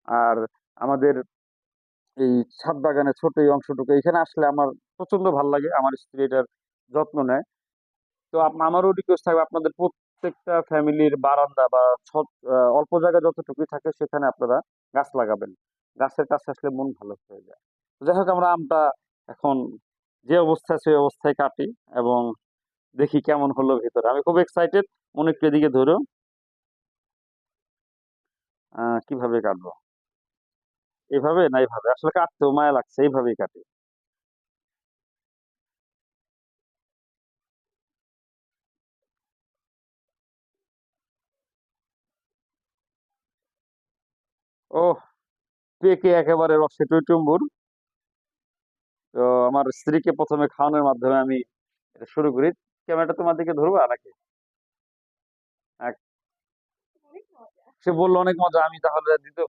আর আমাদের এই ছাদ বাগানের ছোট এই অংশটুকু এখানে আসলে আমার প্রচন্ড ভাল লাগে। আমার স্ত্রী এটার যত্ন নেয়। তো আমারও রিকোয়েস্ট থাকবে আপনাদের প্রত্যেকটা ফ্যামিলির বারান্দা বা ছদ অল্প জায়গা যতটুকুই থাকে সেখানে আপনারা গাছ লাগাবেন। গাছের কাছে আসলে মন ভালো হয়ে যায়। যাই হোক আমরা আমটা এখন যে অবস্থায় আছে সেই অবস্থায় কাটি এবং দেখি কেমন হলো ভেতরে। আমি খুব এক্সাইটেড। মনে একটু এদিকে ধরো। কিভাবে কাটবো? এভাবে না এইভাবে? আসলে কাটতেও মায়া লাগছে। এইভাবেই কাটি। ওহ! পেকে একেবারে রসে টইটুম্বুর। তো আমার স্ত্রীকে ১ম এ খাওয়ানোর মাধ্যমে আমি এটা শুরু করি। ক্যামেরাটা তোমার দিকে ধরবা নাকি? এক সে বলল অনেক মজা। আমি তাহলে ২য়